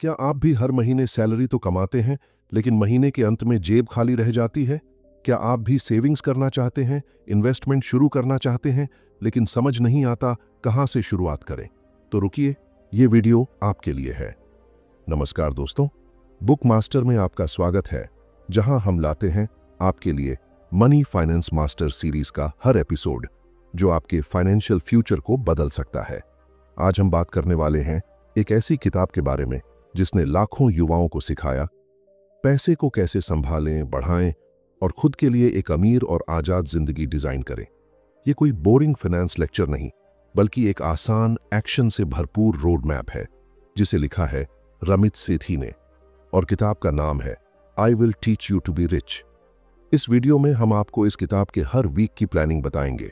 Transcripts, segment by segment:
क्या आप भी हर महीने सैलरी तो कमाते हैं, लेकिन महीने के अंत में जेब खाली रह जाती है? क्या आप भी सेविंग्स करना चाहते हैं, इन्वेस्टमेंट शुरू करना चाहते हैं, लेकिन समझ नहीं आता कहां से शुरुआत करें? तो रुकिए, ये वीडियो आपके लिए है। नमस्कार दोस्तों, बुक मास्टर में आपका स्वागत है, जहां हम लाते हैं आपके लिए मनी फाइनेंस मास्टर सीरीज का हर एपिसोड, जो आपके फाइनेंशियल फ्यूचर को बदल सकता है। आज हम बात करने वाले हैं एक ऐसी किताब के बारे में जिसने लाखों युवाओं को सिखाया पैसे को कैसे संभालें, बढ़ाएं और खुद के लिए एक अमीर और आजाद जिंदगी डिजाइन करें। ये कोई बोरिंग फाइनेंस लेक्चर नहीं, बल्कि एक आसान, एक्शन से भरपूर रोड मैप है, जिसे लिखा है रमित सेठी ने, और किताब का नाम है I will teach you to be rich. इस वीडियो में हम आपको इस किताब के हर वीक की प्लानिंग बताएंगे,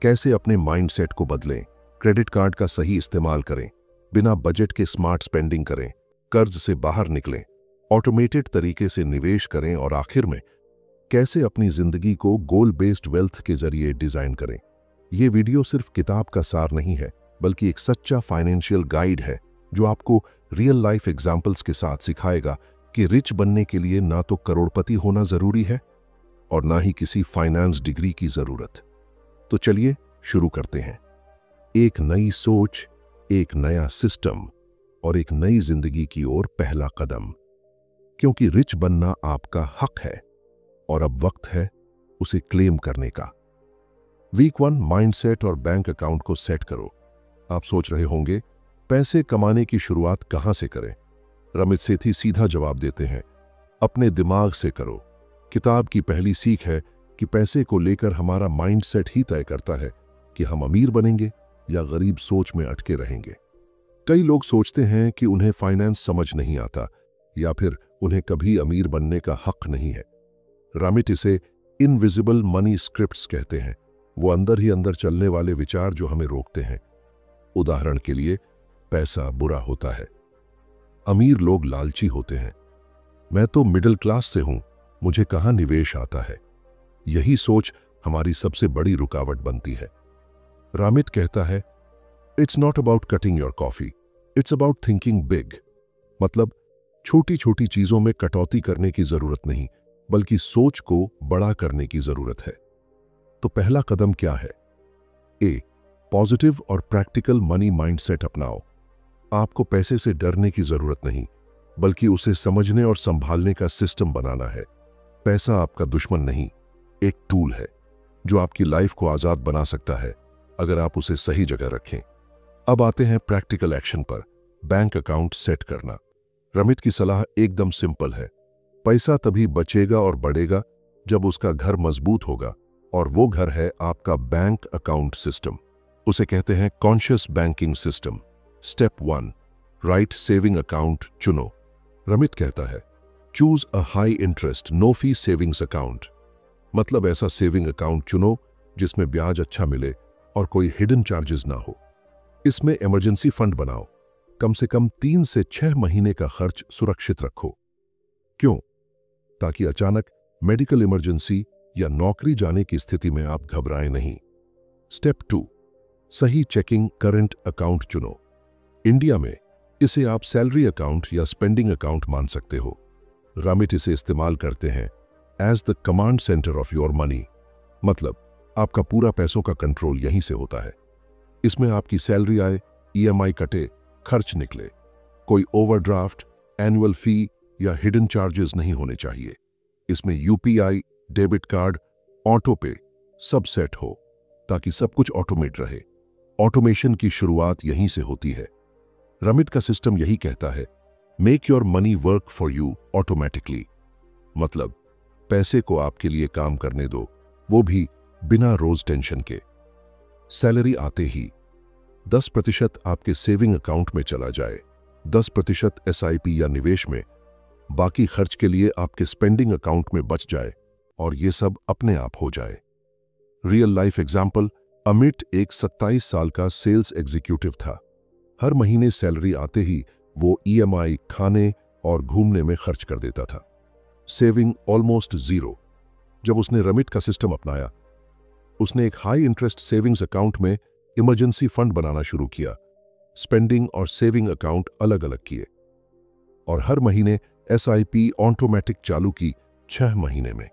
कैसे अपने माइंडसेट को बदलें, क्रेडिट कार्ड का सही इस्तेमाल करें, बिना बजट के स्मार्ट स्पेंडिंग करें, कर्ज से बाहर निकलें, ऑटोमेटेड तरीके से निवेश करें और आखिर में कैसे अपनी जिंदगी को गोल बेस्ड वेल्थ के जरिए डिजाइन करें। यह वीडियो सिर्फ किताब का सार नहीं है, बल्कि एक सच्चा फाइनेंशियल गाइड है, जो आपको रियल लाइफ एग्जाम्पल्स के साथ सिखाएगा कि रिच बनने के लिए ना तो करोड़पति होना जरूरी है और ना ही किसी फाइनेंस डिग्री की जरूरत। तो चलिए शुरू करते हैं। एक नई सोच, एक नया सिस्टम और एक नई जिंदगी की ओर पहला कदम, क्योंकि रिच बनना आपका हक है और अब वक्त है उसे क्लेम करने का। वीक 1 माइंडसेट और बैंक अकाउंट को सेट करो। आप सोच रहे होंगे, पैसे कमाने की शुरुआत कहां से करें? रमित सेठी सीधा जवाब देते हैं, अपने दिमाग से करो। किताब की पहली सीख है कि पैसे को लेकर हमारा माइंडसेट ही तय करता है कि हम अमीर बनेंगे या गरीब सोच में अटके रहेंगे। कई लोग सोचते हैं कि उन्हें फाइनेंस समझ नहीं आता या फिर उन्हें कभी अमीर बनने का हक नहीं है। रमित इसे इनविजिबल मनी स्क्रिप्ट्स कहते हैं, वो अंदर ही अंदर चलने वाले विचार जो हमें रोकते हैं। उदाहरण के लिए, पैसा बुरा होता है, अमीर लोग लालची होते हैं, मैं तो मिडिल क्लास से हूं, मुझे कहां निवेश आता है। यही सोच हमारी सबसे बड़ी रुकावट बनती है। रमित कहता है, it's not about cutting your coffee, it's about thinking big. मतलब छोटी छोटी चीजों में कटौती करने की जरूरत नहीं, बल्कि सोच को बड़ा करने की जरूरत है। तो पहला कदम क्या है? ए, पॉजिटिव और प्रैक्टिकल मनी माइंडसेट अपनाओ। आपको पैसे से डरने की जरूरत नहीं, बल्कि उसे समझने और संभालने का सिस्टम बनाना है। पैसा आपका दुश्मन नहीं, एक टूल है जो आपकी लाइफ को आजाद बना सकता है, अगर आप उसे सही जगह रखें। अब आते हैं प्रैक्टिकल एक्शन पर। बैंक अकाउंट सेट करना। रमित की सलाह एकदम सिंपल है। पैसा तभी बचेगा और बढ़ेगा जब उसका घर मजबूत होगा, और वो घर है आपका बैंक अकाउंट सिस्टम। उसे कहते हैं conscious banking system. Step 1, right saving account चुनो। रमित कहता है, choose a high interest no fee savings account. मतलब ऐसा सेविंग अकाउंट चुनो जिसमें ब्याज अच्छा मिले और कोई हिडन चार्जेस ना हो। इसमें इमरजेंसी फंड बनाओ, कम से कम 3 से 6 महीने का खर्च सुरक्षित रखो। क्यों? ताकि अचानक मेडिकल इमरजेंसी या नौकरी जाने की स्थिति में आप घबराएं नहीं। स्टेप 2, सही चेकिंग करंट अकाउंट चुनो। इंडिया में इसे आप सैलरी अकाउंट या स्पेंडिंग अकाउंट मान सकते हो। रमित इसे इस्तेमाल करते हैं as the command centre of your money. मतलब आपका पूरा पैसों का कंट्रोल यहीं से होता है। इसमें आपकी सैलरी आए, EMI कटे, खर्च निकले, कोई ओवरड्राफ्ट, एनुअल फी या हिडन चार्जेस नहीं होने चाहिए। इसमें UPI, डेबिट कार्ड, ऑटो पे सब सेट हो, ताकि सब कुछ ऑटोमेट रहे। ऑटोमेशन की शुरुआत यहीं से होती है। रमित का सिस्टम यही कहता है, make your money work for you automatically. मतलब पैसे को आपके लिए काम करने दो, वो भी बिना रोज टेंशन के। सैलरी आते ही 10% आपके सेविंग अकाउंट में चला जाए, 10% SIP या निवेश में, बाकी खर्च के लिए आपके स्पेंडिंग अकाउंट में बच जाए, और ये सब अपने आप हो जाए। रियल लाइफ एग्जाम्पल, अमित एक 27 साल का सेल्स एग्जीक्यूटिव था। हर महीने सैलरी आते ही वो EMI, खाने और घूमने में खर्च कर देता था। Saving almost zero. जब उसने रमित का सिस्टम अपनाया, उसने एक हाई इंटरेस्ट सेविंग्स अकाउंट में इमरजेंसी फंड बनाना शुरू किया। स्पेंडिंग और सेविंग अकाउंट अलग अलग किए। और हर महीने SIP ऑटोमेटिक चालू की 6 महीने में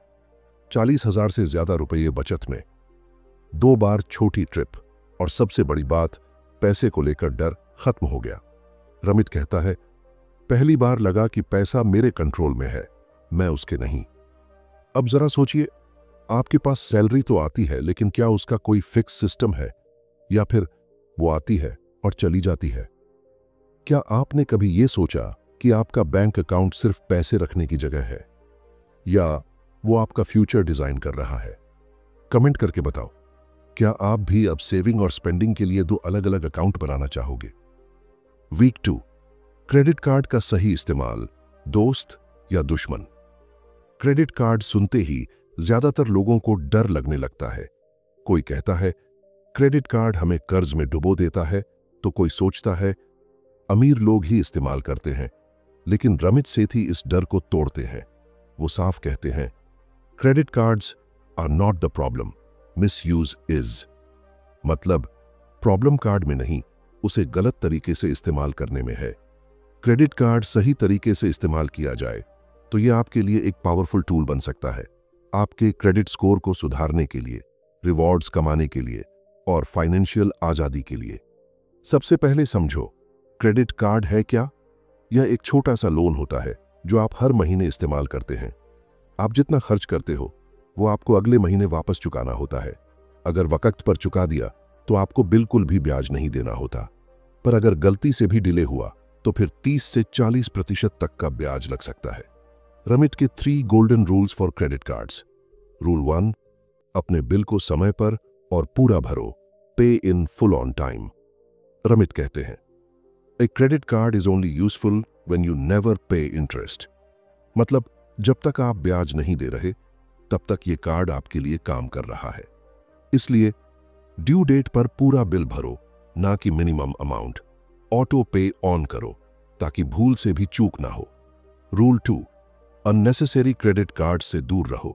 40,000 से ज्यादा रुपये बचत में, 2 बार छोटी ट्रिप, और सबसे बड़ी बात, पैसे को लेकर डर खत्म हो गया। रमित कहता है, पहली बार लगा कि पैसा मेरे कंट्रोल में है, मैं उसके नहीं। अब जरा सोचिए, आपके पास सैलरी तो आती है, लेकिन क्या उसका कोई फिक्स सिस्टम है, या फिर वो आती है और चली जाती है? क्या आपने कभी ये सोचा कि आपका बैंक अकाउंट सिर्फ पैसे रखने की जगह है, या वो आपका फ्यूचर डिजाइन कर रहा है? कमेंट करके बताओ, क्या आप भी अब सेविंग और स्पेंडिंग के लिए 2 अलग-अलग अकाउंट बनाना चाहोगे? वीक 2, क्रेडिट कार्ड का सही इस्तेमाल, दोस्त या दुश्मन? क्रेडिट कार्ड सुनते ही ज्यादातर लोगों को डर लगने लगता है। कोई कहता है, क्रेडिट कार्ड हमें कर्ज में डुबो देता है, तो कोई सोचता है, अमीर लोग ही इस्तेमाल करते हैं। लेकिन रमित सेठी इस डर को तोड़ते हैं। वो साफ कहते हैं, credit cards are not the problem, misuse is. मतलब प्रॉब्लम कार्ड में नहीं, उसे गलत तरीके से इस्तेमाल करने में है। क्रेडिट कार्ड सही तरीके से इस्तेमाल किया जाए तो यह आपके लिए एक पावरफुल टूल बन सकता है, आपके क्रेडिट स्कोर को सुधारने के लिए, रिवॉर्ड्स कमाने के लिए और फाइनेंशियल आजादी के लिए। सबसे पहले समझो, क्रेडिट कार्ड है क्या? यह एक छोटा सा लोन होता है जो आप हर महीने इस्तेमाल करते हैं। आप जितना खर्च करते हो वो आपको अगले महीने वापस चुकाना होता है। अगर वक्त पर चुका दिया तो आपको बिल्कुल भी ब्याज नहीं देना होता, पर अगर गलती से भी डिले हुआ तो फिर 30 से 40% तक का ब्याज लग सकता है। रमित के 3 golden rules for credit cards. Rule 1, अपने बिल को समय पर और पूरा भरो, pay in full on time. Ramit कहते हैं, a credit card is only useful when you never pay interest. मतलब जब तक आप ब्याज नहीं दे रहे तब तक ये कार्ड आपके लिए काम कर रहा है। इसलिए ड्यू डेट पर पूरा बिल भरो, ना कि मिनिमम अमाउंट। ऑटो पे ऑन करो ताकि भूल से भी चूक ना हो। रूल 2, अननेसेसरी क्रेडिट कार्ड से दूर रहो।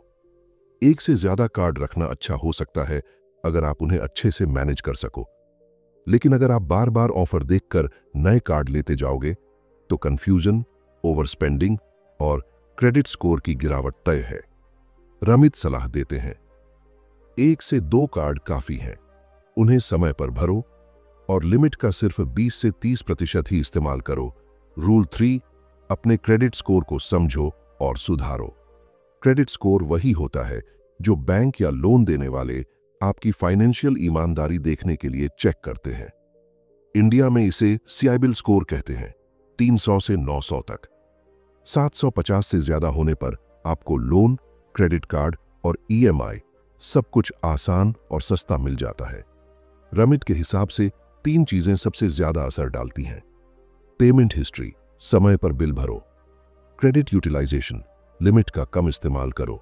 एक से ज्यादा कार्ड रखना अच्छा हो सकता है अगर आप उन्हें अच्छे से मैनेज कर सको, लेकिन अगर आप बार बार ऑफर देखकर नए कार्ड लेते जाओगे तो कंफ्यूजन, ओवर स्पेंडिंग और क्रेडिट स्कोर की गिरावट तय है। रमित सलाह देते हैं, 1 से 2 कार्ड काफी हैं, उन्हें समय पर भरो और लिमिट का सिर्फ 20 से 30% ही इस्तेमाल करो। रूल 3, अपने क्रेडिट स्कोर को समझो और सुधारो। क्रेडिट स्कोर वही होता है जो बैंक या लोन देने वाले आपकी फाइनेंशियल ईमानदारी देखने के लिए चेक करते हैं। इंडिया में इसे सिबिल स्कोर कहते हैं। 300 से 900 तक। 750 से ज्यादा होने पर आपको लोन, क्रेडिट कार्ड और EMI सब कुछ आसान और सस्ता मिल जाता है। रमित के हिसाब से 3 चीजें सबसे ज्यादा असर डालती हैं। पेमेंट हिस्ट्री, समय पर बिल भरो। क्रेडिट यूटिलाइजेशन, लिमिट का कम इस्तेमाल करो।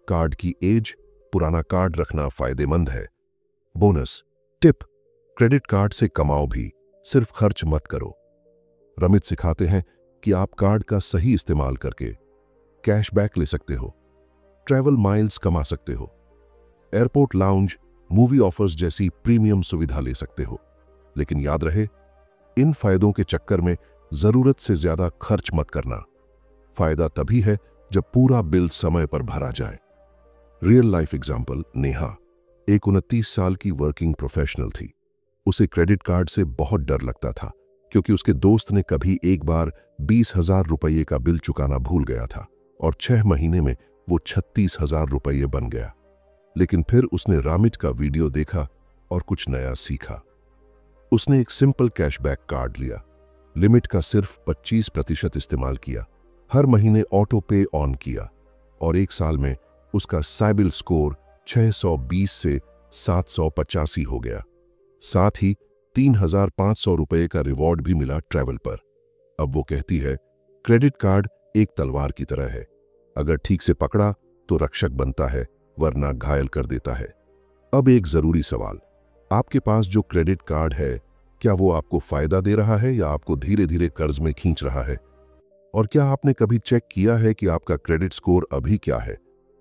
कार्ड की एज, पुराना कार्ड रखना फायदेमंद है। बोनस टिप, क्रेडिट कार्ड से कमाओ भी, सिर्फ खर्च मत करो। रमित सिखाते हैं कि आप कार्ड का सही इस्तेमाल करके कैशबैक ले सकते हो, ट्रैवल माइल्स कमा सकते हो, एयरपोर्ट लाउंज, मूवी ऑफर्स जैसी प्रीमियम सुविधा ले सकते हो। लेकिन याद रहे, इन फायदों के चक्कर में जरूरत से ज्यादा खर्च मत करना। फायदा तभी है जब पूरा बिल समय पर भरा जाए। रियल लाइफ एग्जाम्पल, नेहा एक 29 साल की वर्किंग प्रोफेशनल थी। उसे क्रेडिट कार्ड से बहुत डर लगता था क्योंकि उसके दोस्त ने कभी एक बार 20,000 रुपये का बिल चुकाना भूल गया था और 6 महीने में वो 36,000 रुपये बन गया। लेकिन फिर उसने रामिट का वीडियो देखा और कुछ नया सीखा। उसने एक सिंपल कैशबैक कार्ड लिया, लिमिट का सिर्फ 25% इस्तेमाल किया, हर महीने ऑटो पे ऑन किया और 1 साल में उसका सिबिल स्कोर 620 से 785 हो गया। साथ ही 3,500 रुपये का रिवॉर्ड भी मिला ट्रैवल पर। अब वो कहती है, क्रेडिट कार्ड एक तलवार की तरह है, अगर ठीक से पकड़ा तो रक्षक बनता है, वरना घायल कर देता है। अब एक जरूरी सवाल, आपके पास जो क्रेडिट कार्ड है क्या वो आपको फायदा दे रहा है या आपको धीरे धीरे कर्ज में खींच रहा है? और क्या आपने कभी चेक किया है कि आपका क्रेडिट स्कोर अभी क्या है?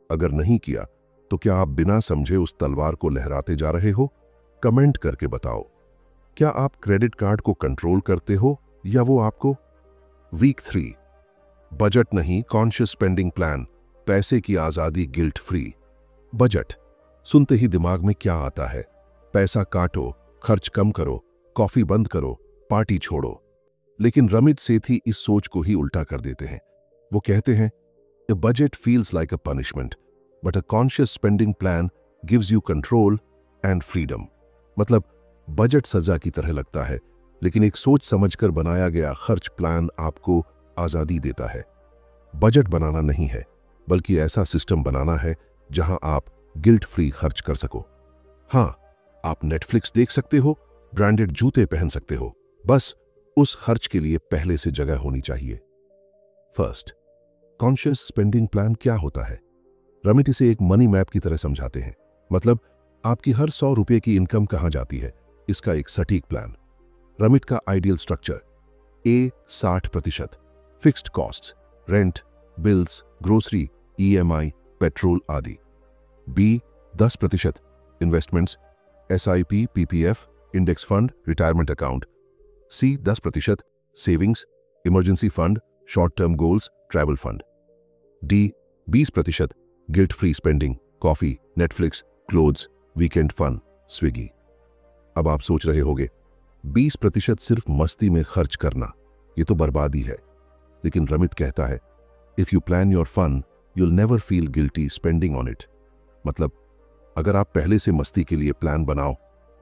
अगर नहीं किया तो क्या आप बिना समझे उस तलवार को लहराते जा रहे हो? कमेंट करके बताओ, क्या आप क्रेडिट कार्ड को कंट्रोल करते हो या वो आपको? वीक 3, बजट नहीं कॉन्शियस स्पेंडिंग प्लान, पैसे की आजादी गिल्ट फ्री। बजट सुनते ही दिमाग में क्या आता है? पैसा काटो, खर्च कम करो, कॉफी बंद करो, पार्टी छोड़ो। लेकिन रमित सेठी इस सोच को ही उल्टा कर देते हैं। वो कहते हैं, a budget feels like a punishment but a conscious spending plan gives you control and freedom. मतलब बजट सजा की तरह लगता है, लेकिन एक सोच समझकर बनाया गया खर्च प्लान आपको आजादी देता है। बजट बनाना नहीं है, बल्कि ऐसा सिस्टम बनाना है जहां आप गिल्ट फ्री खर्च कर सको। हां, आप नेटफ्लिक्स देख सकते हो, ब्रांडेड जूते पहन सकते हो, बस उस खर्च के लिए पहले से जगह होनी चाहिए। फर्स्ट, कॉन्शियस स्पेंडिंग प्लान क्या होता है? रमित इसे एक मनी मैप की तरह समझाते हैं। मतलब आपकी हर 100 रुपये की इनकम कहां जाती है, इसका एक सटीक प्लान। रमित का ideal structure: A 60%, fixed costs, rent, bills, grocery, EMI, petrol आदि। B 10%, investments, SIP, PPF, index fund, retirement account. C 10%, savings, emergency fund, short term goals, travel fund. D 20%, guilt free spending, coffee, Netflix, clothes, weekend fun, Swiggy. अब आप सोच रहे होंगे, 20% सिर्फ मस्ती में खर्च करना, ये तो बर्बादी है। लेकिन रमित कहता है, if you plan your fun you'll never feel guilty spending on it. मतलब अगर आप पहले से मस्ती के लिए प्लान बनाओ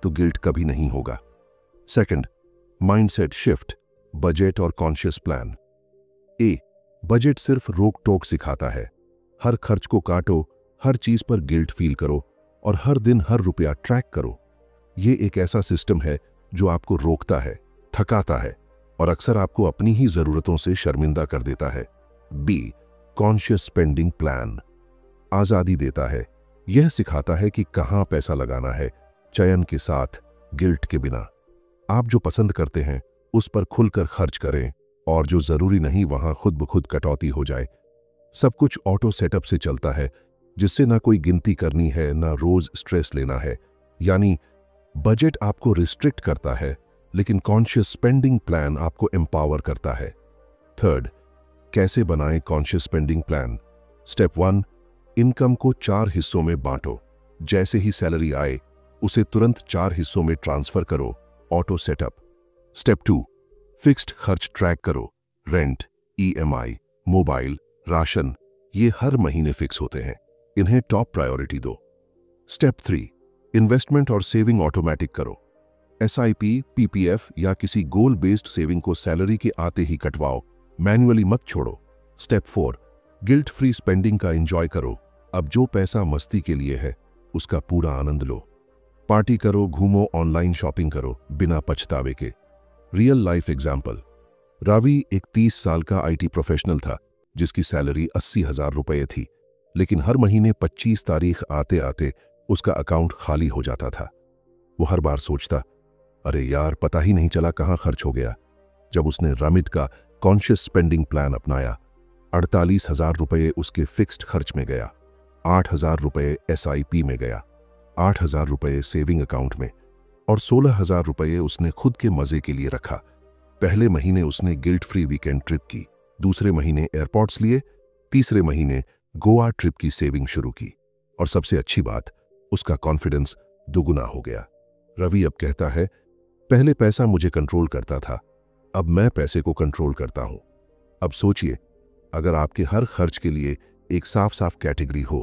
तो गिल्ट कभी नहीं होगा। सेकंड, माइंडसेट शिफ्ट, बजट और कॉन्शियस प्लान। ए बजट सिर्फ रोक टोक सिखाता है। हर खर्च को काटो, हर चीज पर गिल्ट फील करो और हर दिन हर रुपया ट्रैक करो। ये एक ऐसा सिस्टम है जो आपको रोकता है, थकाता है और अक्सर आपको अपनी ही जरूरतों से शर्मिंदा कर देता है। बी कॉन्शियस स्पेंडिंग प्लान आजादी देता है। यह सिखाता है कि कहां पैसा लगाना है, चयन के साथ, गिल्ट के बिना। आप जो पसंद करते हैं उस पर खुलकर खर्च करें और जो जरूरी नहीं वहां खुद ब खुद कटौती हो जाए। सब कुछ ऑटो सेटअप से चलता है, जिससे ना कोई गिनती करनी है, ना रोज स्ट्रेस लेना है। यानी बजट आपको रिस्ट्रिक्ट करता है, लेकिन कॉन्शियस स्पेंडिंग प्लान आपको एम्पावर करता है। थर्ड, कैसे बनाएं conscious spending plan? Step 1, income को 4 हिस्सों में बांटो। जैसे ही सैलरी आए उसे तुरंत 4 हिस्सों में ट्रांसफर करो, ऑटो सेटअप। स्टेप 2, फिक्स्ड खर्च ट्रैक करो। रेंट, ईएमआई, मोबाइल, राशन, ये हर महीने फिक्स होते हैं, इन्हें टॉप प्रायोरिटी दो। स्टेप 3, इन्वेस्टमेंट और सेविंग ऑटोमेटिक करो। एसआईपी, पीपीएफ या किसी गोल बेस्ड सेविंग को सैलरी के आते ही कटवाओ, मैन्युअली मत छोड़ो। स्टेप 4, गिल्ट फ्री स्पेंडिंग का एंजॉय करो। अब जो पैसा मस्ती के लिए है उसका पूरा आनंद लो। पार्टी करो, घूमो, ऑनलाइन शॉपिंग करो, बिना पछतावे के। रियल लाइफ एग्जाम्पल: रावी एक 30 साल का आईटी प्रोफेशनल था जिसकी सैलरी 80,000 रुपये थी, लेकिन हर महीने 25 तारीख आते आते उसका अकाउंट खाली हो जाता था। वो हर बार सोचता, अरे यार, पता ही नहीं चला कहां खर्च हो गया। जब उसने रमित का कॉन्शियस स्पेंडिंग प्लान अपनाया, 48,000 रुपये उसके फिक्स्ड खर्च में गया, 8,000 रुपये एसआईपी में गया, 8,000 रुपये सेविंग अकाउंट में और 16,000 रुपये उसने खुद के मजे के लिए रखा। पहले महीने उसने गिल्ट फ्री वीकेंड ट्रिप की, दूसरे महीने एयरपोर्ट्स लिए, तीसरे महीने गोवा ट्रिप की सेविंग शुरू की और सबसे अच्छी बात, उसका कॉन्फिडेंस दुगुना हो गया। रवि अब कहता है, पहले पैसा मुझे कंट्रोल करता था, अब मैं पैसे को कंट्रोल करता हूं। अब सोचिए, अगर आपके हर खर्च के लिए एक साफ साफ कैटेगरी हो,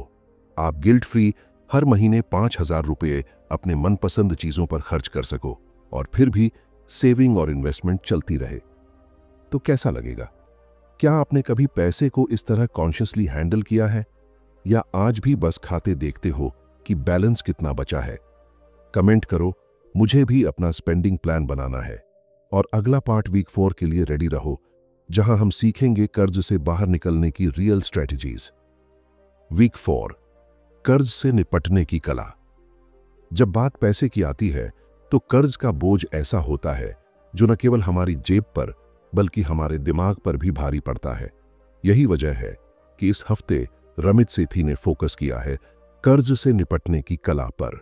आप गिल्ट फ्री हर महीने 5,000 रुपये अपने मनपसंद चीजों पर खर्च कर सको और फिर भी सेविंग और इन्वेस्टमेंट चलती रहे, तो कैसा लगेगा? क्या आपने कभी पैसे को इस तरह कॉन्शियसली हैंडल किया है, या आज भी बस खाते देखते हो कि बैलेंस कितना बचा है? कमेंट करो, मुझे भी अपना स्पेंडिंग प्लान बनाना है। और अगला पार्ट वीक 4 के लिए रेडी रहो, जहां हम सीखेंगे कर्ज से बाहर निकलने की रियल स्ट्रेटजीज। वीक 4, कर्ज से निपटने की कला। जब बात पैसे की आती है तो कर्ज का बोझ ऐसा होता है जो न केवल हमारी जेब पर बल्कि हमारे दिमाग पर भी भारी पड़ता है। यही वजह है कि इस हफ्ते रमित सेठी ने फोकस किया है कर्ज से निपटने की कला पर।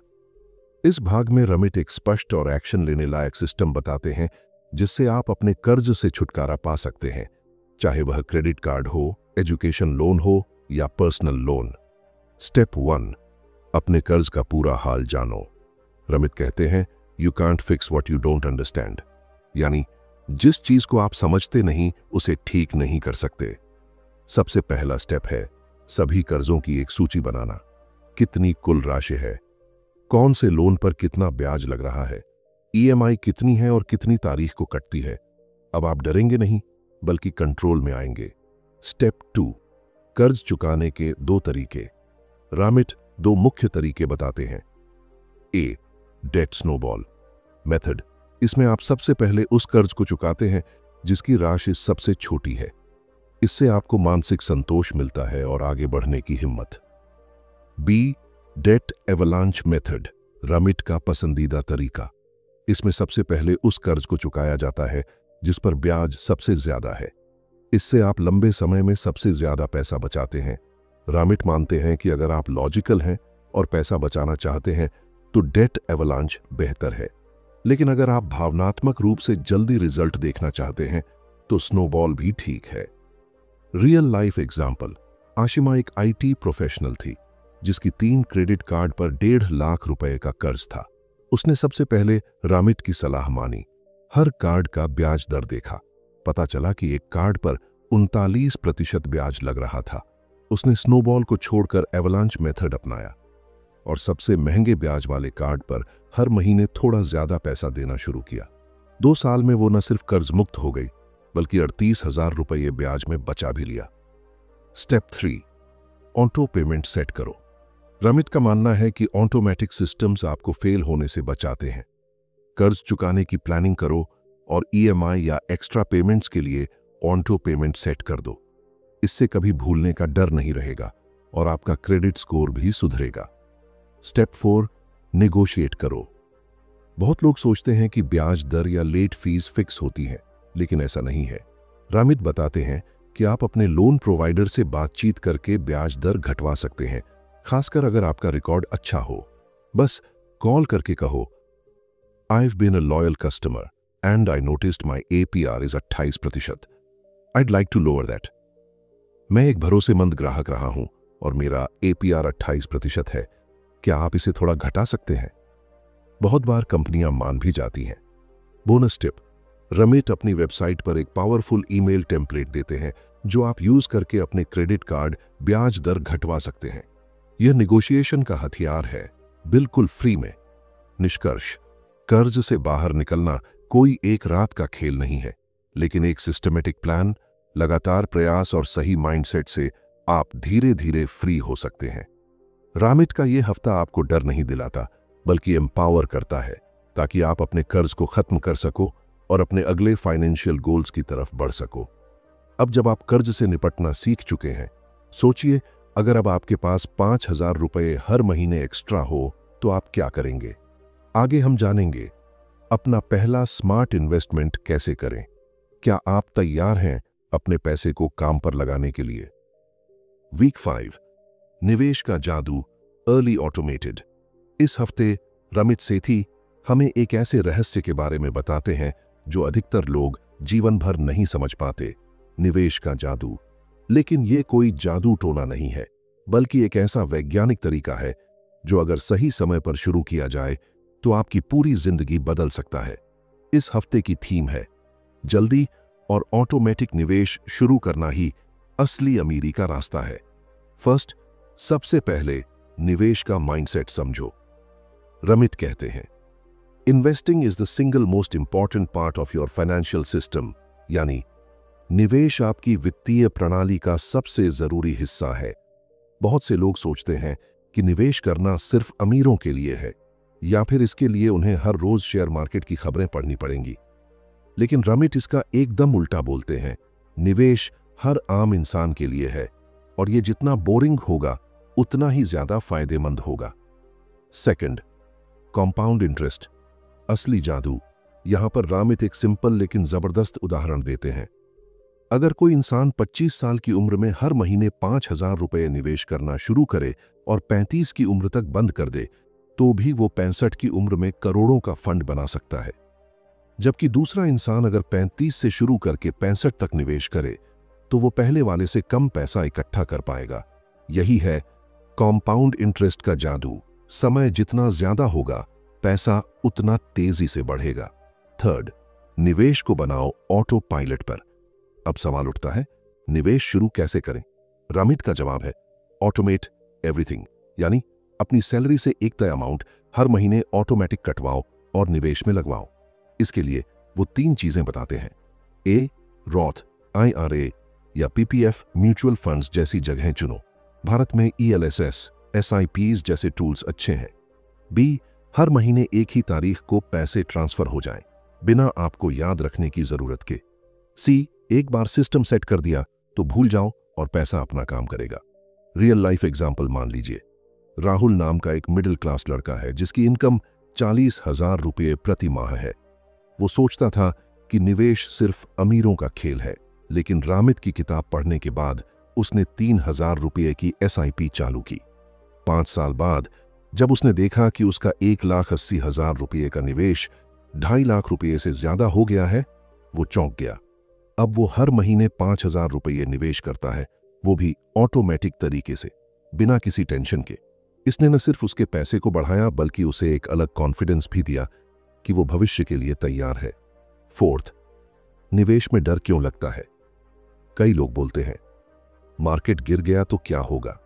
इस भाग में रमित एक स्पष्ट और एक्शन लेने लायक सिस्टम बताते हैं जिससे आप अपने कर्ज से छुटकारा पा सकते हैं, चाहे वह क्रेडिट कार्ड हो, एजुकेशन लोन हो या पर्सनल लोन। स्टेप 1, अपने कर्ज का पूरा हाल जानो। रमित कहते हैं, you can't fix what you don't understand, यानी जिस चीज को आप समझते नहीं उसे ठीक नहीं कर सकते। सबसे पहला स्टेप है सभी कर्जों की एक सूची बनाना। कितनी कुल राशि है, कौन से लोन पर कितना ब्याज लग रहा है, ईएमआई कितनी है और कितनी तारीख को कटती है। अब आप डरेंगे नहीं बल्कि कंट्रोल में आएंगे। स्टेप 2, कर्ज चुकाने के 2 तरीके। रामिट 2 मुख्य तरीके बताते हैं। ए, डेट स्नोबॉल मेथड। इसमें आप सबसे पहले उस कर्ज को चुकाते हैं जिसकी राशि सबसे छोटी है। इससे आपको मानसिक संतोष मिलता है और आगे बढ़ने की हिम्मत। बी, डेट एवलांच मेथड, रमिट का पसंदीदा तरीका। इसमें सबसे पहले उस कर्ज को चुकाया जाता है जिस पर ब्याज सबसे ज्यादा है। इससे आप लंबे समय में सबसे ज्यादा पैसा बचाते हैं। रामिट मानते हैं कि अगर आप लॉजिकल हैं और पैसा बचाना चाहते हैं तो डेट एवलांच बेहतर है, लेकिन अगर आप भावनात्मक रूप से जल्दी रिजल्ट देखना चाहते हैं तो स्नोबॉल भी ठीक है। रियल लाइफ एग्जाम्पल, आशिमा एक आईटी प्रोफेशनल थी जिसकी 3 क्रेडिट कार्ड पर 1.5 लाख रुपए का कर्ज था। उसने सबसे पहले रामिट की सलाह मानी, हर कार्ड का ब्याज दर देखा। पता चला कि एक कार्ड पर 39% ब्याज लग रहा था। उसने स्नोबॉल को छोड़कर एवलांच मेथड अपनाया और सबसे महंगे ब्याज वाले कार्ड पर हर महीने थोड़ा ज्यादा पैसा देना शुरू किया। 2 साल में वो न सिर्फ कर्ज मुक्त हो गई बल्कि 38,000 रुपये ब्याज में बचा भी लिया। स्टेप 3, ऑटो पेमेंट सेट करो। रमित का मानना है कि ऑटोमेटिक सिस्टम्स आपको फेल होने से बचाते हैं। कर्ज चुकाने की प्लानिंग करो और ईएमआई या एक्स्ट्रा पेमेंट्स के लिए ऑटो पेमेंट सेट कर दो। इससे कभी भूलने का डर नहीं रहेगा और आपका क्रेडिट स्कोर भी सुधरेगा। स्टेप 4, नेगोशिएट करो। बहुत लोग सोचते हैं कि ब्याज दर या लेट फीस फिक्स होती है, लेकिन ऐसा नहीं है। रामित बताते हैं कि आप अपने लोन प्रोवाइडर से बातचीत करके ब्याज दर घटवा सकते हैं, खासकर अगर आपका रिकॉर्ड अच्छा हो। बस कॉल करके कहो, I've been a loyal customer and I noticed my APR is 28%. I'd like to lower that. मैं एक भरोसेमंद ग्राहक रहा हूं और मेरा APR 28% है। क्या आप इसे थोड़ा घटा सकते हैं? बहुत बार कंपनियां मान भी जाती हैं। बोनस टिप, रमिट अपनी वेबसाइट पर एक पावरफुल ईमेल टेम्पलेट देते हैं जो आप यूज करके अपने क्रेडिट कार्ड ब्याज दर घटवा सकते हैं। यह निगोशिएशन का हथियार है, बिल्कुल फ्री में। निष्कर्ष, कर्ज से बाहर निकलना कोई एक रात का खेल नहीं है, लेकिन एक सिस्टमेटिक प्लान, लगातार प्रयास और सही माइंडसेट से आप धीरे धीरे फ्री हो सकते हैं। रामिट का यह हफ्ता आपको डर नहीं दिलाता बल्कि एम्पावर करता है, ताकि आप अपने कर्ज को खत्म कर सको और अपने अगले फाइनेंशियल गोल्स की तरफ बढ़ सको। अब जब आप कर्ज से निपटना सीख चुके हैं, सोचिए अगर अब आपके पास 5,000 रुपये हर महीने एक्स्ट्रा हो तो आप क्या करेंगे। आगे हम जानेंगे अपना पहला स्मार्ट इन्वेस्टमेंट कैसे करें। क्या आप तैयार हैं अपने पैसे को काम पर लगाने के लिए? वीक 5, निवेश का जादू, अर्ली ऑटोमेटेड। इस हफ्ते रमित सेठी हमें एक ऐसे रहस्य के बारे में बताते हैं जो अधिकतर लोग जीवन भर नहीं समझ पाते, निवेश का जादू। लेकिन यह कोई जादू टोना नहीं है, बल्कि एक ऐसा वैज्ञानिक तरीका है जो अगर सही समय पर शुरू किया जाए तो आपकी पूरी जिंदगी बदल सकता है। इस हफ्ते की थीम है जल्दी और ऑटोमेटिक निवेश शुरू करना ही असली अमीरी का रास्ता है। फर्स्ट, सबसे पहले निवेश का माइंडसेट समझो। रमित कहते हैं, investing is the single most important part of your financial system, यानी निवेश आपकी वित्तीय प्रणाली का सबसे जरूरी हिस्सा है। बहुत से लोग सोचते हैं कि निवेश करना सिर्फ अमीरों के लिए है या फिर इसके लिए उन्हें हर रोज शेयर मार्केट की खबरें पढ़नी पड़ेंगी। लेकिन रमिट इसका एकदम उल्टा बोलते हैं, निवेश हर आम इंसान के लिए है और ये जितना बोरिंग होगा उतना ही ज्यादा फायदेमंद होगा। सेकंड, कंपाउंड इंटरेस्ट, असली जादू। यहां पर रामित एक सिंपल लेकिन जबरदस्त उदाहरण देते हैं। अगर कोई इंसान 25 साल की उम्र में हर महीने 5,000 रुपये निवेश करना शुरू करे और 35 की उम्र तक बंद कर दे, तो भी वो 65 की उम्र में करोड़ों का फंड बना सकता है। जबकि दूसरा इंसान अगर 35 से शुरू करके 65 तक निवेश करे तो वो पहले वाले से कम पैसा इकट्ठा कर पाएगा। यही है कॉम्पाउंड इंटरेस्ट का जादू। समय जितना ज्यादा होगा, पैसा उतना तेजी से बढ़ेगा। थर्ड, निवेश को बनाओ ऑटो पायलट पर। अब सवाल उठता है, निवेश शुरू कैसे करें? रामित का जवाब है, ऑटोमेट एवरीथिंग, यानी अपनी सैलरी से एक तय अमाउंट हर महीने ऑटोमेटिक कटवाओ और निवेश में लगवाओ। इसके लिए वो 3 चीजें बताते हैं। ए, रॉथ, IRA या PPF म्यूचुअल फंड्स जैसी जगहें चुनो। भारत में ELSS, SIPs जैसे टूल्स अच्छे हैं। बी, हर महीने एक ही तारीख को पैसे ट्रांसफर हो जाएं, बिना आपको याद रखने की जरूरत के। सी, एक बार सिस्टम सेट कर दिया तो भूल जाओ और पैसा अपना काम करेगा। रियल लाइफ एग्जाम्पल मान लीजिए। राहुल नाम का एक मिडिल क्लास लड़का है जिसकी इनकम 40,000 रुपये प्रति माह है। वो सोचता था कि निवेश सिर्फ अमीरों का खेल है, लेकिन रामित की किताब पढ़ने के बाद उसने 3,000 रुपये की SIP चालू की। 5 साल बाद जब उसने देखा कि उसका 1,80,000 रुपये का निवेश 2.5 लाख रुपये से ज्यादा हो गया है, वो चौंक गया। अब वो हर महीने 5,000 रुपये निवेश करता है, वो भी ऑटोमेटिक तरीके से, बिना किसी टेंशन के। इसने न सिर्फ उसके पैसे को बढ़ाया बल्कि उसे एक अलग कॉन्फिडेंस भी दिया कि वो भविष्य के लिए तैयार है। फोर्थ, निवेश में डर क्यों लगता है? कई लोग बोलते हैं, मार्केट गिर गया तो क्या होगा?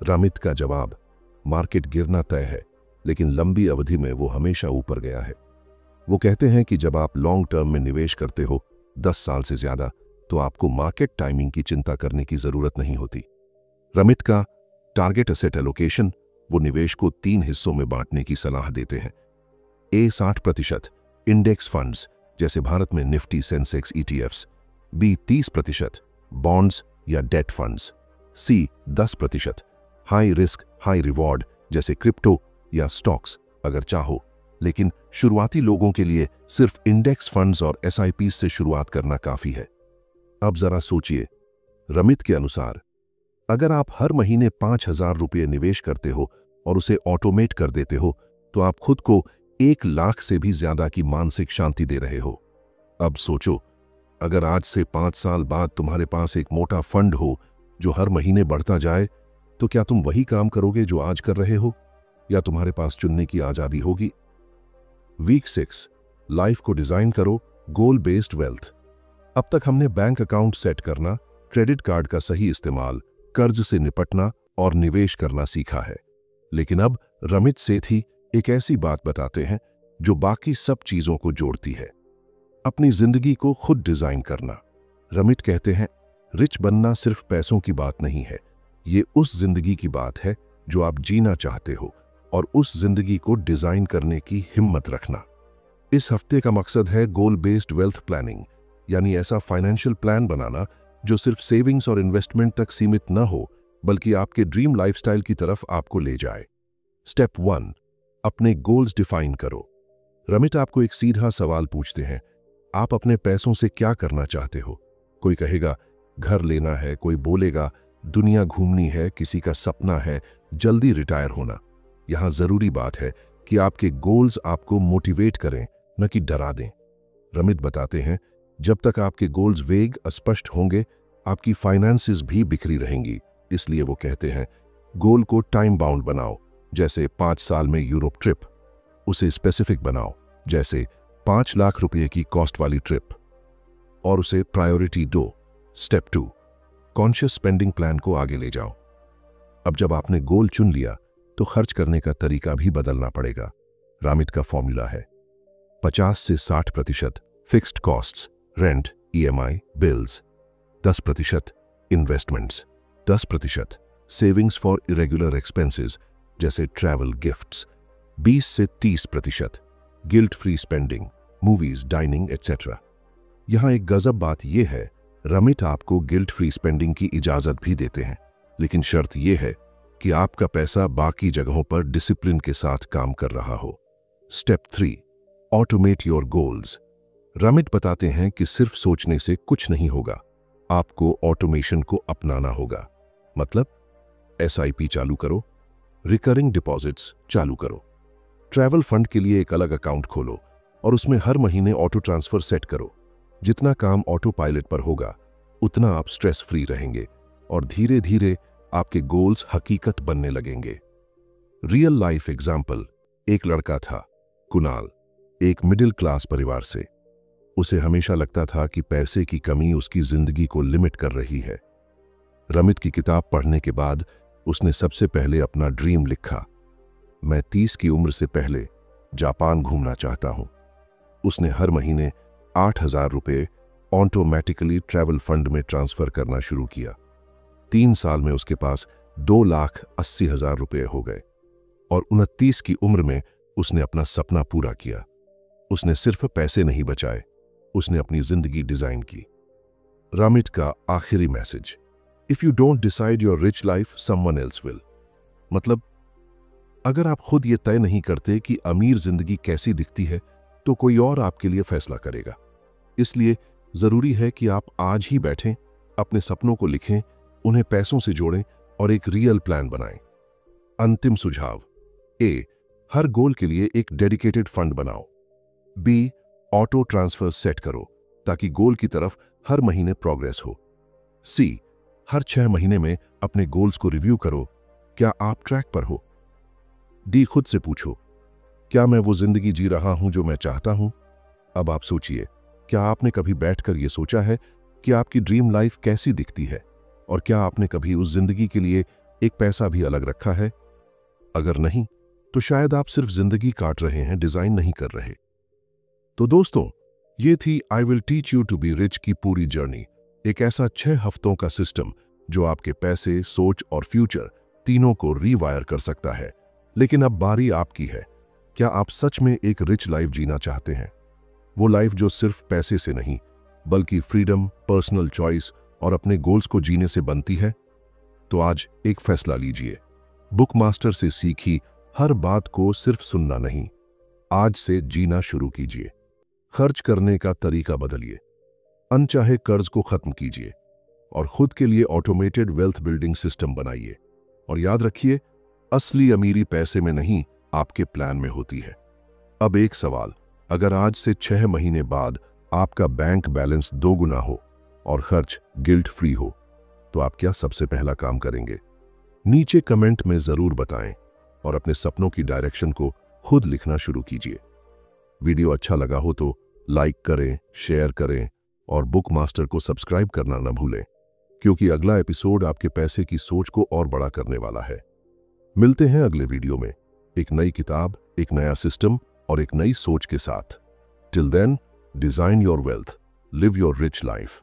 रामित का जवाब, मार्केट गिरना तय है, लेकिन लंबी अवधि में वो हमेशा ऊपर गया है। वो कहते हैं कि जब आप लॉन्ग टर्म में निवेश करते हो 10 साल से ज्यादा, तो आपको मार्केट टाइमिंग की चिंता करने की जरूरत नहीं होती। रामित का टारगेट एसेट एलोकेशन, वो निवेश को 3 हिस्सों में बांटने की सलाह देते हैं। ए 60%, इंडेक्स फंड्स जैसे भारत में Nifty, Sensex, ETFs। B 30%, bonds या debt funds. C 10%, high risk high reward जैसे क्रिप्टो या स्टॉक्स अगर चाहो। लेकिन शुरुआती लोगों के लिए सिर्फ इंडेक्स फंड्स और SIPs से शुरुआत करना काफी है। अब जरा सोचिए, रामित के अनुसार अगर आप हर महीने 5,000 रुपये निवेश करते हो और उसे ऑटोमेट कर देते हो, तो आप खुद को 1 लाख से भी ज्यादा की मानसिक शांति दे रहे हो। अब सोचो, अगर आज से 5 साल बाद तुम्हारे पास एक मोटा फंड हो जो हर महीने बढ़ता जाए, तो क्या तुम वही काम करोगे जो आज कर रहे हो, या तुम्हारे पास चुनने की आजादी होगी? वीक 6, लाइफ को डिजाइन करो गोल बेस्ड वेल्थ। अब तक हमने बैंक अकाउंट सेट करना, क्रेडिट कार्ड का सही इस्तेमाल, कर्ज से निपटना और निवेश करना सीखा है। लेकिन अब रामित सेठी एक ऐसी बात बताते हैं जो बाकी सब चीजों को जोड़ती है, अपनी जिंदगी को खुद डिजाइन करना। रामित कहते हैं, रिच बनना सिर्फ पैसों की बात नहीं है, ये उस जिंदगी की बात है जो आप जीना चाहते हो और उस जिंदगी को डिजाइन करने की हिम्मत रखना। इस हफ्ते का मकसद है गोल बेस्ड वेल्थ प्लानिंग, यानी ऐसा फाइनेंशियल प्लान बनाना जो सिर्फ सेविंग्स और इन्वेस्टमेंट तक सीमित न हो, बल्कि आपके ड्रीम लाइफस्टाइल की तरफ आपको ले जाए। स्टेप 1, अपने गोल्स डिफाइन करो। रामित आपको एक सीधा सवाल पूछते हैं, आप अपने पैसों से क्या करना चाहते हो? कोई कहेगा घर लेना है, कोई बोलेगा दुनिया घूमनी है, किसी का सपना है जल्दी रिटायर होना। यहां जरूरी बात है कि आपके गोल्स आपको मोटिवेट करें, न कि डरा दें। रामित बताते हैं, जब तक आपके गोल्स वेग अस्पष्ट होंगे, आपकी फाइनेंसेस भी बिखरी रहेंगी। इसलिए वो कहते हैं, गोल को टाइम बाउंड बनाओ, जैसे 5 साल में यूरोप ट्रिप। उसे स्पेसिफिक बनाओ, जैसे 5 लाख रुपए की कॉस्ट वाली ट्रिप, और उसे प्रायोरिटी दो। स्टेप 2, कॉन्शियस स्पेंडिंग प्लान को आगे ले जाओ। अब जब आपने गोल चुन लिया, तो खर्च करने का तरीका भी बदलना पड़ेगा। रामित का फॉर्मूला है 50 से 60% fixed costs, rent, EMI, bills, 10% investments, 10% savings for irregular expenses जैसे ट्रैवल, गिफ्ट्स, 20 से 30% guilt free spending, movies, dining etcetera. यहां एक गजब बात यह है, रामित आपको गिल्ट फ्री स्पेंडिंग की इजाजत भी देते हैं, लेकिन शर्त यह है कि आपका पैसा बाकी जगहों पर डिसिप्लिन के साथ काम कर रहा हो। Step 3, automate your goals. Ramit बताते हैं कि सिर्फ सोचने से कुछ नहीं होगा, आपको ऑटोमेशन को अपनाना होगा। मतलब SIP चालू करो, रिकरिंग डिपॉजिट्स चालू करो, ट्रैवल फंड के लिए एक अलग अकाउंट खोलो, और उसमें हर महीने ऑटो ट्रांसफर सेट करो। जितना काम ऑटो पायलट पर होगा, उतना आप स्ट्रेस फ्री रहेंगे और धीरे धीरे आपके गोल्स हकीकत बनने लगेंगे। रियल लाइफ एग्जाम्पल, एक लड़का था, कुणाल, एक मिडिल क्लास परिवार से। उसे हमेशा लगता था कि पैसे की कमी उसकी जिंदगी को लिमिट कर रही है। रमित की किताब पढ़ने के बाद उसने सबसे पहले अपना ड्रीम लिखा, मैं 30 की उम्र से पहले जापान घूमना चाहता हूं। उसने हर महीने 8,000 रुपये ऑटोमेटिकली ट्रैवल फंड में ट्रांसफर करना शुरू किया। 3 साल में उसके पास 2,80,000 रुपये हो गए और 29 की उम्र में उसने अपना सपना पूरा किया। उसने सिर्फ पैसे नहीं बचाए, उसने अपनी जिंदगी डिजाइन की। रमित का आखिरी message, if you don't decide your rich life someone else will. मतलब, अगर आप खुद ये तय नहीं करते कि अमीर जिंदगी कैसी दिखती है, तो कोई और आपके लिए फैसला करेगा। इसलिए जरूरी है कि आप आज ही बैठें, अपने सपनों को लिखें, उन्हें पैसों से जोड़ें और एक रियल प्लान बनाएं। अंतिम सुझाव, ए, हर गोल के लिए एक डेडिकेटेड फंड बनाओ। बी, ऑटो ट्रांसफर सेट करो ताकि गोल की तरफ हर महीने प्रोग्रेस हो। सी, हर 6 महीने में अपने गोल्स को रिव्यू करो, क्या आप ट्रैक पर हो। डी, खुद से पूछो, क्या मैं वो जिंदगी जी रहा हूं जो मैं चाहता हूं। अब आप सोचिए, क्या आपने कभी बैठकर यह सोचा है कि आपकी ड्रीम लाइफ कैसी दिखती है, और क्या आपने कभी उस जिंदगी के लिए एक पैसा भी अलग रखा है। अगर नहीं, तो शायद आप सिर्फ जिंदगी काट रहे हैं, डिजाइन नहीं कर रहे। तो दोस्तों, ये थी I will teach you to be rich की पूरी जर्नी, एक ऐसा 6 हफ्तों का सिस्टम जो आपके पैसे, सोच और फ्यूचर तीनों को रीवायर कर सकता है। लेकिन अब बारी आपकी है। क्या आप सच में एक रिच लाइफ जीना चाहते हैं? वो लाइफ जो सिर्फ पैसे से नहीं, बल्कि फ्रीडम, पर्सनल चॉइस और अपने गोल्स को जीने से बनती है? तो आज एक फैसला लीजिए। बुक मास्टर से सीखी हर बात को सिर्फ सुनना नहीं, आज से जीना शुरू कीजिए। खर्च करने का तरीका बदलिए, अनचाहे कर्ज को खत्म कीजिए और खुद के लिए ऑटोमेटेड वेल्थ बिल्डिंग सिस्टम बनाइए। और याद रखिए, असली अमीरी पैसे में नहीं, आपके प्लान में होती है। अब एक सवाल, अगर आज से 6 महीने बाद आपका बैंक बैलेंस 2 गुना हो और खर्च गिल्ट फ्री हो, तो आप क्या सबसे पहला काम करेंगे? नीचे कमेंट में जरूर बताएं और अपने सपनों की डायरेक्शन को खुद लिखना शुरू कीजिए। वीडियो अच्छा लगा हो तो लाइक करें, शेयर करें और बुक मास्टर को सब्सक्राइब करना न भूलें, क्योंकि अगला एपिसोड आपके पैसे की सोच को और बड़ा करने वाला है। मिलते हैं अगले वीडियो में एक नई किताब, एक नया सिस्टम और एक नई सोच के साथ। Till then, design your wealth, live your rich life.